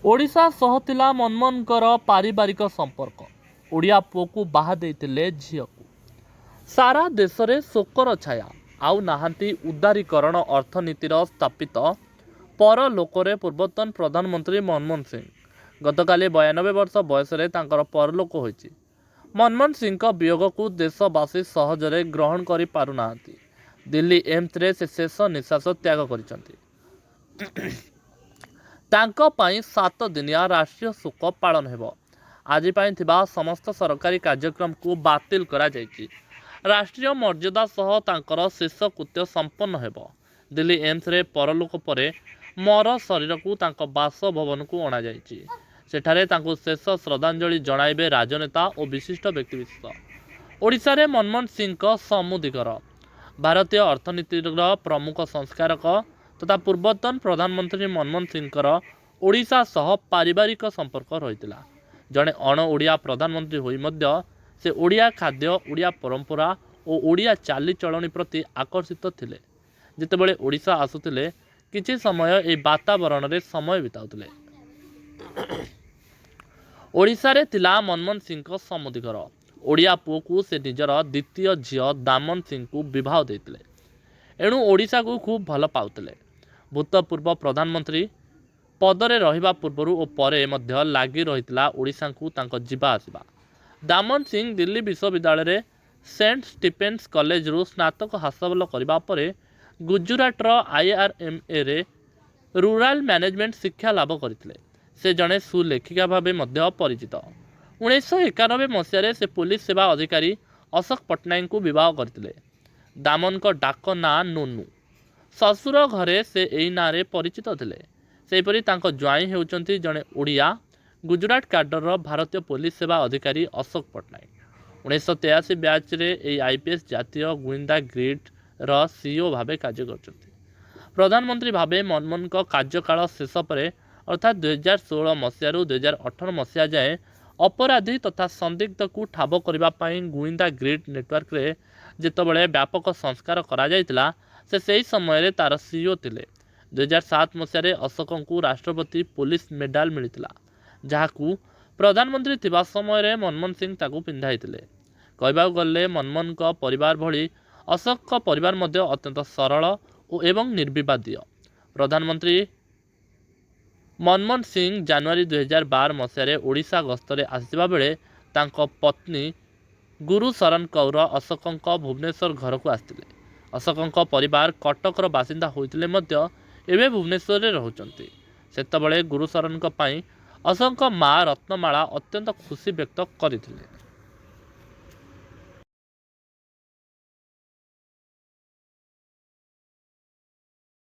ओडिशा सह थिला मनमोहनकर पारिवारिक संपर्क। ओडिया पुओ बाहा देइतिले झीलको। सारा देश में शोकर छाया आउ नाहांती उदारीकरण अर्थनीतिर स्थापित पर लोकरे पूर्वतन प्रधानमंत्री मनमोहन सिंह। गतकाली 92 वर्ष बयस परलोक होइछि। मनमोहन सिंह का वियोग को देशवासी सहजरे ग्रहण करि पारुना। दिल्ली एम्स रे से शेष निश्वास त्याग करिसंति। तांको पाई 7 दिनिया राष्ट्रीय शोक पालन हेबो। आज पाई थिबा समस्त सरकारी कार्यक्रम को बातिल करा जायछि। राष्ट्रीय मर्यादा सह तांकर शेष कृत्य संपन्न हेबो। दिल्ली एम्स रे परलोक परे मर शरीर को तांको बासभवन को अणा जायछि। सेठारे तांको शेष श्रद्धांजलि जणाइबे राजनेता और विशिष्ट व्यक्तिविशेष। ओडिशा रे मनमोहन सिंह का समुदीकर भारतीय अर्थनीतिर प्रमुख संस्कारक तथा पूर्वतन प्रधानमंत्री मनमोहन सिंह ओडिशा सह पारिवारिक संपर्क रही। जड़े अण ओडिया प्रधानमंत्री होई मध्य से ओडिया खाद्य, ओडिया परंपरा और ओडिया चालीचलनी प्रति आकर्षित थिले। जितेबले ओडिशा आसुथिले किछि समय ए वातावरण रे समय बिताउथिले। ओडिशा रे थिला मनमोहन सिंह को समुदीकर। ओडिया पुओ को से निजर द्वितीय झील दामन सिंह को विवाह देइतिले। एणु ओडिशा को खूब भल पाउथिले। भूतपूर्व प्रधानमंत्री पदरे रहिबा पूर्वरु और परे मध्य लागी रहितला ओडिशा को तांको जीवा आसिबा। दामन सिंह दिल्ली विश्वविद्यालय रे सेंट स्टीफेन्स कॉलेज रु स्नातक हासिल करबा परे गुजरात रो IRMA रे रूरल मैनेजमेंट शिक्षा लाभ करथिले। से जणे सुलेखिका भाबे मध्य परिचित। 1991 मसीह से पुलिस सेवा अधिकारी अशोक पट्टनायक को विवाह करथिले। दामन को डाक ना नोनू। ससुर घरे से एई ना रे परिचित थिले। सेपरी तांको ज्वाई हेउचंती जणे ओडिया गुजरात काडर भारतीय पुलिस सेवा अधिकारी अशोक पट्टनायक। 1983 बैच रे एई IPS जातीय गुइंदा ग्रिड रो CEO भाबे कार्य करचंती। प्रधानमंत्री भाबे मनमोहन को कार्यकाल शेष परे अर्थात 2016 मसीह रु 2018 मसीह जाए अपराधी तथा संदिग्ध को ठाब करबा पई गुइंदा ग्रिड नेटवर्क रे जेतबळे व्यापक संस्कार करा जायतिला से सही समय रे तार CEO थिले। 2007 मसीह रे अशोक को राष्ट्रपति पुलिस मेडल मिलितिला, जहाकू प्रधानमंत्री थिबा समय रे मनमोहन सिंह ताकू पिंधाइतिले। कहबा गले मनमोहन को परिवार भली अशोक को परिवार मध्य अत्यंत सरल और एवं निर्विवादीय। प्रधानमंत्री मनमोहन सिंह जनवरी 2012 मसीह ओडिशा गस्तरे आसिबा बेले तांको पत्नी गुरु शरण कौर अशोक भुवनेश्वर घर को आसथिले। अशोक परिवार कटकर बासिंदा होइतिले मध्य एबे भुवनेश्वर रे रहुचंती। सेतबळे गुरु शरण पई अशोक माँ रत्नमाला अत्यंत खुशी व्यक्त करथिले।